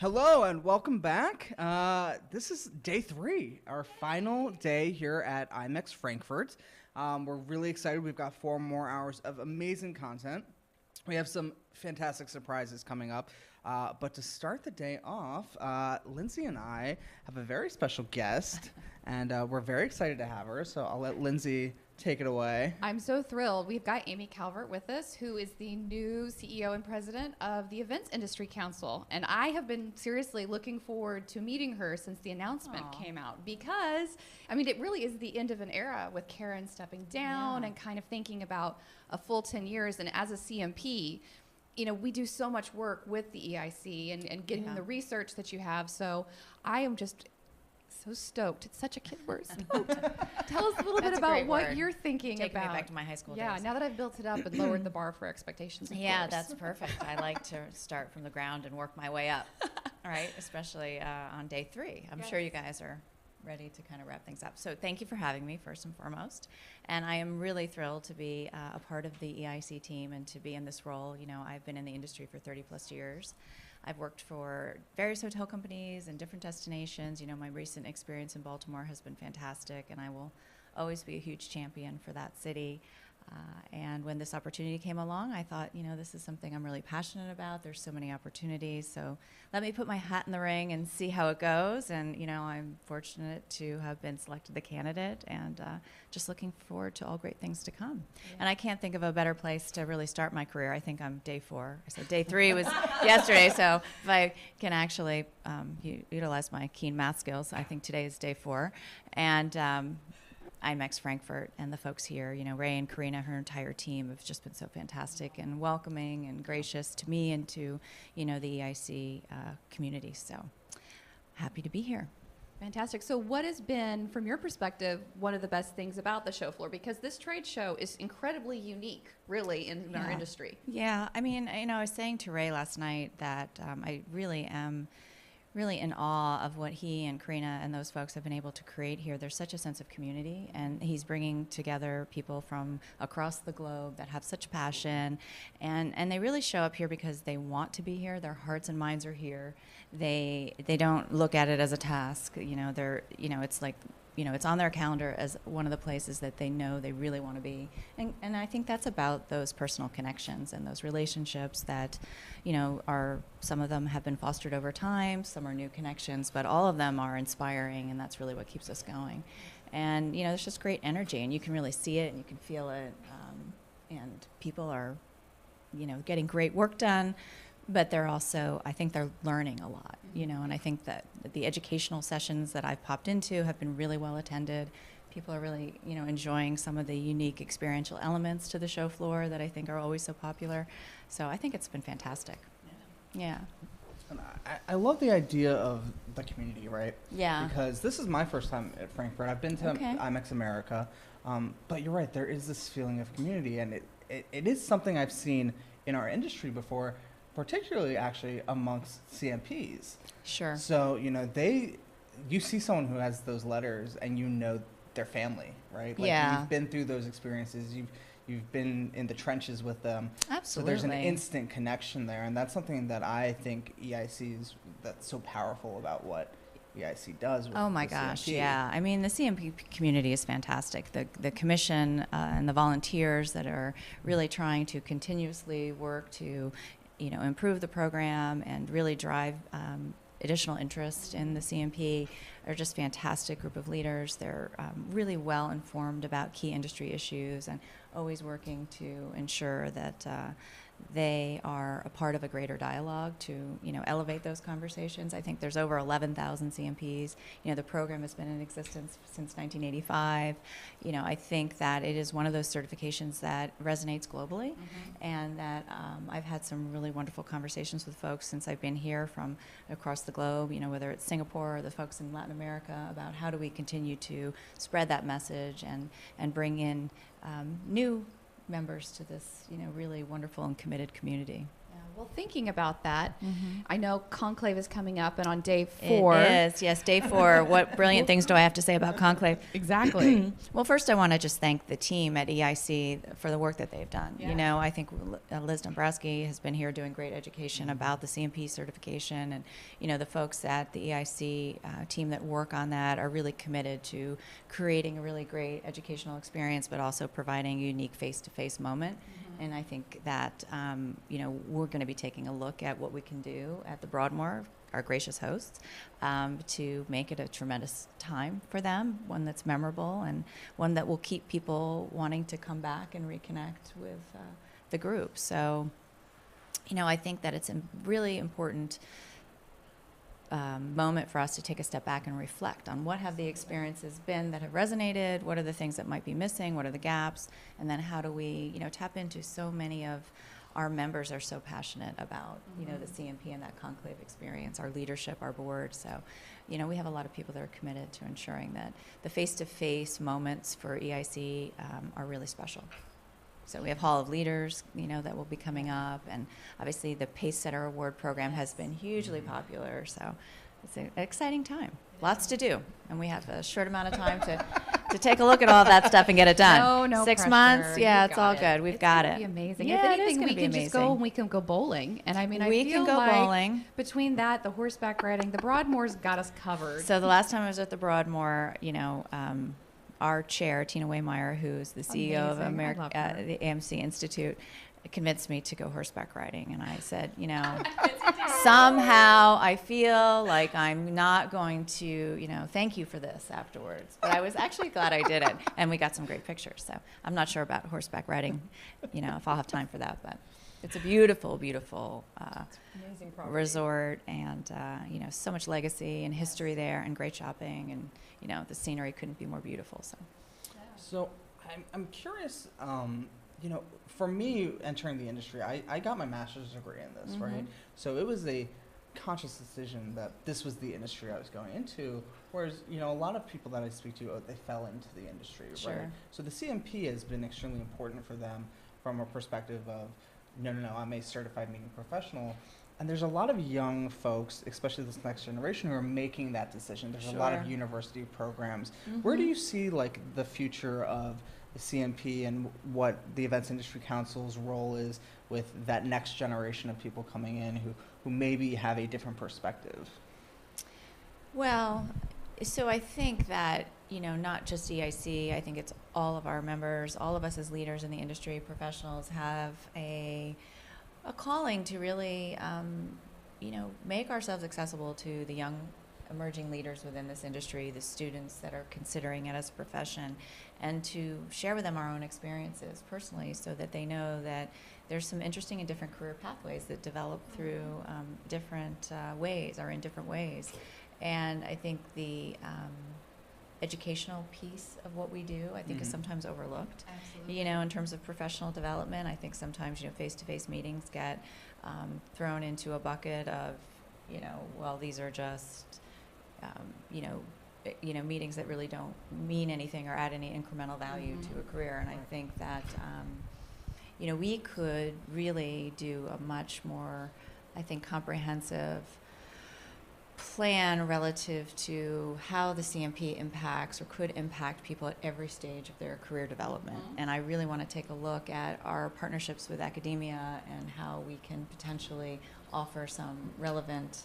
Hello and welcome back. This is day 3, our final day here at IMEX Frankfurt. We're really excited. We've got 4 more hours of amazing content. We have some fantastic surprises coming up. But to start the day off, Lindsay and I have a very special guest, and we're very excited to have her. So I'll let Lindsay take it away. I'm so thrilled. We've got Amy Calvert with us, who is the new CEO and president of the Events Industry Council. And I have been seriously looking forward to meeting her since the announcement came out because, I mean, it really is the end of an era with Karen stepping down and kind of thinking about a full 10 years. And as a CMP, you know, we do so much work with the EIC and getting the research that you have. So I am just so stoked. It's such a kid word. Tell us a little bit about what you're thinking about. Taking me back to my high school days. Yeah, now that I've built it up and lowered the bar for expectations. Yeah, that's perfect. I like to start from the ground and work my way up, all right, especially on day 3. I'm sure you guys are ready to kind of wrap things up. So thank you for having me, first and foremost. And I am really thrilled to be a part of the EIC team and to be in this role. You know, I've been in the industry for 30 plus years. I've worked for various hotel companies and different destinations. You know, my recent experience in Baltimore has been fantastic, and I will always be a huge champion for that city. And when this opportunity came along, I thought, you know, this is something I'm really passionate about. There's so many opportunities. So let me put my hat in the ring and see how it goes. And, you know, I'm fortunate to have been selected the candidate and just looking forward to all great things to come. Yeah. And I can't think of a better place to really start my career. I think I'm day 4. I said day 3 was yesterday. So if I can actually utilize my keen math skills, I think today is day 4. And IMEX Frankfurt and the folks here, you know, Ray and Karina, her entire team have just been so fantastic and welcoming and gracious to me and to, you know, the EIC community. So happy to be here. Fantastic. So what has been, from your perspective, one of the best things about the show floor? Because this trade show is incredibly unique, really, in our industry. Yeah. I mean, you know, I was saying to Ray last night that I really am really in awe of what he and Karina and those folks have been able to create here. There's such a sense of community, and he's bringing together people from across the globe that have such passion, and they really show up here because they want to be here. Their hearts and minds are here. They don't look at it as a task. You know, it's like, you know, it's on their calendar as one of the places that they know they really want to be. And I think that's about those personal connections and those relationships that, you know, some of them have been fostered over time, some are new connections, but all of them are inspiring, and that's really what keeps us going. And, you know, there's just great energy, and you can really see it and you can feel it. And people are, you know, getting great work done, but they're also, I think they're learning a lot, you know, and I think that the educational sessions that I've popped into have been really well attended. People are really, you know, enjoying some of the unique experiential elements to the show floor that I think are always so popular. So I think it's been fantastic. Yeah. And I love the idea of the community, right? Yeah. Because this is my first time at Frankfurt. I've been to IMEX America, but you're right, there is this feeling of community, and it is something I've seen in our industry before, particularly actually amongst CMPs. Sure. So, you know, you see someone who has those letters and you know their family, right? Like, you've been through those experiences. You've been in the trenches with them. Absolutely. So there's an instant connection there, and that's something that I think that's so powerful about what EIC does with oh my gosh, CMP. Yeah. I mean, the CMP community is fantastic. The commission and the volunteers that are really trying to continuously work to, you know, improve the program and really drive additional interest in the CMP are just fantastic group of leaders. They're really well informed about key industry issues and always working to ensure that they are a part of a greater dialogue to, you know, elevate those conversations. I think there's over 11,000 CMPs. You know, the program has been in existence since 1985. You know, I think that it is one of those certifications that resonates globally, and that I've had some really wonderful conversations with folks since I've been here from across the globe, you know, whether it's Singapore or the folks in Latin America, about how do we continue to spread that message and bring in new members to this, you know, really wonderful and committed community. Yeah, Well, thinking about that, I know Conclave is coming up, and on day 4. It is, yes, day 4. What brilliant things do I have to say about Conclave? Exactly. Well, first I want to just thank the team at EIC for the work that they've done. Yeah. You know, I think Liz Dombrowski has been here doing great education about the CMP certification, and, you know, the folks at the EIC team that work on that are really committed to creating a really great educational experience, but also providing a unique face-to-face moment. And I think that, you know, we're going to be taking a look at what we can do at the Broadmoor, our gracious hosts, to make it a tremendous time for them, one that's memorable and one that will keep people wanting to come back and reconnect with the group. So, you know, I think that it's a really important moment for us to take a step back and reflect on what have the experiences been that have resonated, what are the things that might be missing, what are the gaps, and then how do we, you know, tap into so many of our members are so passionate about, you know, the CMP and that Conclave experience, our leadership, our board. So, you know, we have a lot of people that are committed to ensuring that the face-to-face moments for EIC are really special. So we have Hall of Leaders, you know, that will be coming up, and obviously the Pace Setter Award program has been hugely popular, so it's an exciting time. Lots to do, and we have a short amount of time to take a look at all that stuff and get it done. No 6 pressure. months, yeah, You it's got all it. good. We've got it. It's gonna be amazing. Yeah, If it is anything, gonna we be can just go amazing. and we can go bowling. And I mean, I We feel can go like bowling. between that, the horseback riding, the Broadmoor's got us covered. So the last time I was at the Broadmoor, you know, our chair, Tina Waymeyer, who's the CEO of Amazing. I love her. the AMC Institute, convinced me to go horseback riding. And I said, you know, somehow I feel like I'm not going to, you know, thank you for this afterwards. But I was actually glad I did it. And we got some great pictures. So I'm not sure about horseback riding, you know, if I'll have time for that. But it's a beautiful, beautiful Amazing property. resort, and you know, so much legacy and history there, and great shopping, and you know, the scenery couldn't be more beautiful. So I'm curious, you know, for me entering the industry, I got my master's degree in this, right? So it was a conscious decision that this was the industry I was going into, whereas, you know, a lot of people that I speak to, they fell into the industry, right? Sure. So the CMP has been extremely important for them from a perspective of, no, I'm a certified meeting professional. And there's a lot of young folks, especially this next generation, who are making that decision. There's a lot of Sure. university programs. Where do you see, like, the future of the CMP and what the Events Industry Council's role is with that next generation of people coming in who maybe have a different perspective? Well, so I think that, you know, not just EIC, I think it's all of our members, all of us as leaders in the industry, professionals, have a calling to really, you know, make ourselves accessible to the young emerging leaders within this industry, the students that are considering it as a profession, and to share with them our own experiences personally, so that they know that there's some interesting and different career pathways that develop through different ways, or in different ways. And I think the educational piece of what we do, I think, is sometimes overlooked. Absolutely. You know, in terms of professional development, I think sometimes, you know, face-to-face meetings get thrown into a bucket of, you know, well, these are just, you know, meetings that really don't mean anything or add any incremental value to a career. And I think that, you know, we could really do a much more, I think, comprehensive plan relative to how the CMP impacts or could impact people at every stage of their career development. And I really want to take a look at our partnerships with academia and how we can potentially offer some relevant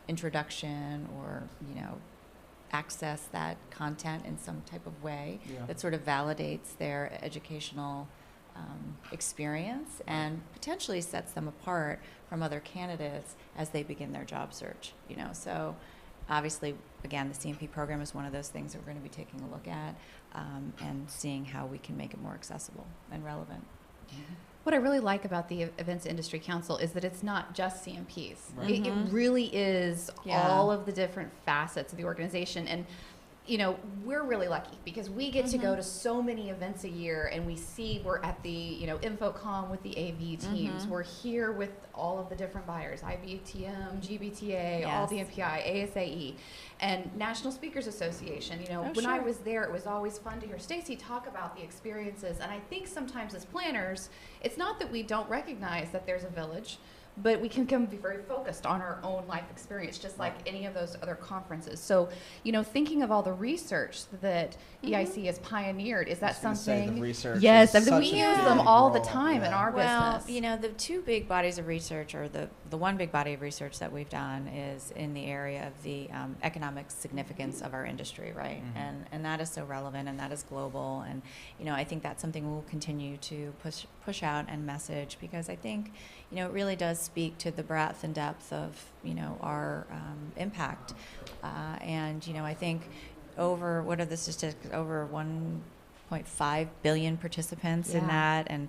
introduction, or, you know, access that content in some type of way that sort of validates their educational experience and potentially sets them apart from other candidates as they begin their job search, you know. So obviously, again, the CMP program is one of those things that we're going to be taking a look at and seeing how we can make it more accessible and relevant. What I really like about the Events Industry Council is that it's not just CMPs. Right. It really is Yeah. all of the different facets of the organization. And we're really lucky because we get to go to so many events a year, and we're at the, InfoComm with the AV teams. We're here with all of the different buyers, IBTM, GBTA, all the MPI, ASAE, and National Speakers Association. When I was there, it was always fun to hear Stacy talk about the experiences. And I think sometimes as planners, it's not that we don't recognize that there's a village, but we can be very focused on our own life experience, just like any of those other conferences. So, thinking of all the research that EIC has pioneered, is that something? The research yes, is we use them all the role. time in our business. The two big bodies of research, or the one big body of research that we've done, is in the area of the economic significance of our industry, right? And that is so relevant, and that is global. And I think that's something we'll continue to push out and message, because I think it really does speak to the breadth and depth of our impact. And I think what are the statistics? Over 1.5 billion participants in that, and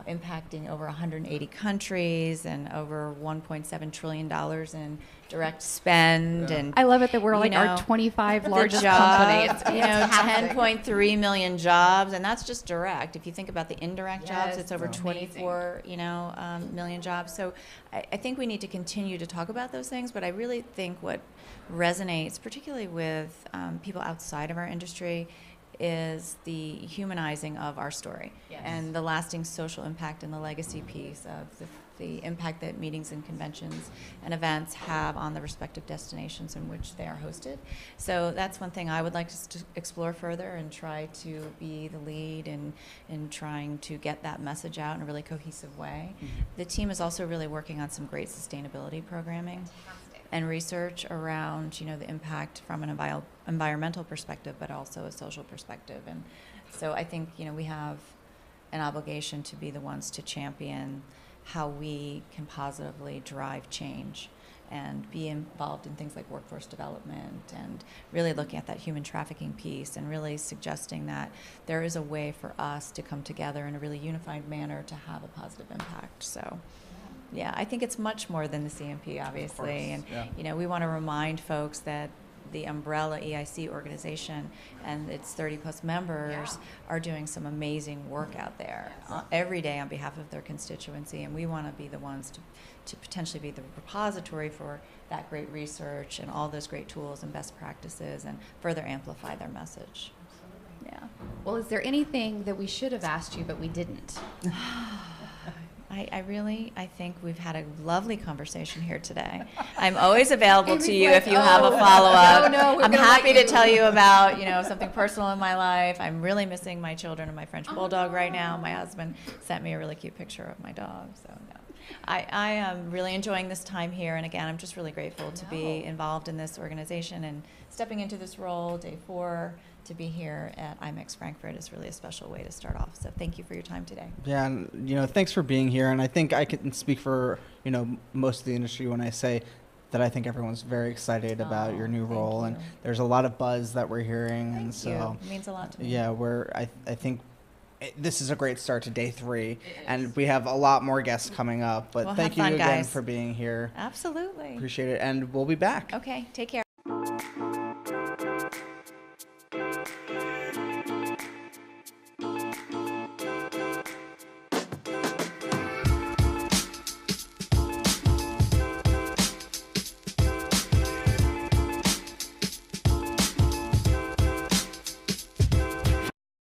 impacting over 180 countries, and over $1.7 trillion in direct spend. And I love it that we're like our 25 largest company. It's 10.3 million jobs, and that's just direct. If you think about the indirect jobs, it's over 24 million jobs. So I think we need to continue to talk about those things, but I really think what resonates, particularly with people outside of our industry, is the humanizing of our story and the lasting social impact and the legacy piece of the impact that meetings and conventions and events have on the respective destinations in which they are hosted. So that's one thing I would like us to explore further and try to be the lead in trying to get that message out in a really cohesive way. The team is also really working on some great sustainability programming and research around, the impact from an environmental perspective, but also a social perspective. And so I think, we have an obligation to be the ones to champion how we can positively drive change and be involved in things like workforce development, and really looking at that human trafficking piece, and really suggesting that there is a way for us to come together in a really unified manner to have a positive impact. So. Yeah, I think it's much more than the CMP, obviously. And, we want to remind folks that the umbrella EIC organization and its 30-plus members are doing some amazing work out there every day on behalf of their constituency. And we want to be the ones to potentially be the repository for that great research and all those great tools and best practices, and further amplify their message. Yeah. Well, is there anything that we should have asked you but we didn't? I think we've had a lovely conversation here today. I'm always available to you if you have a follow-up. I'm happy to tell you about, something personal in my life. I'm really missing my children and my French bulldog right now. My husband sent me a really cute picture of my dog. So no. I am really enjoying this time here. And again, I'm just really grateful to be involved in this organization, and stepping into this role, day 4. To be here at IMEX Frankfurt is really a special way to start off. So thank you for your time today. Yeah, and thanks for being here. And I think I can speak for most of the industry when I say that I think everyone's very excited about your new role, and there's a lot of buzz that we're hearing. Thank you. It means a lot to me. Yeah, I think this is a great start to day 3, and we have a lot more guests coming up. But thank you again for being here. Absolutely. Appreciate it, and we'll be back. Okay, take care.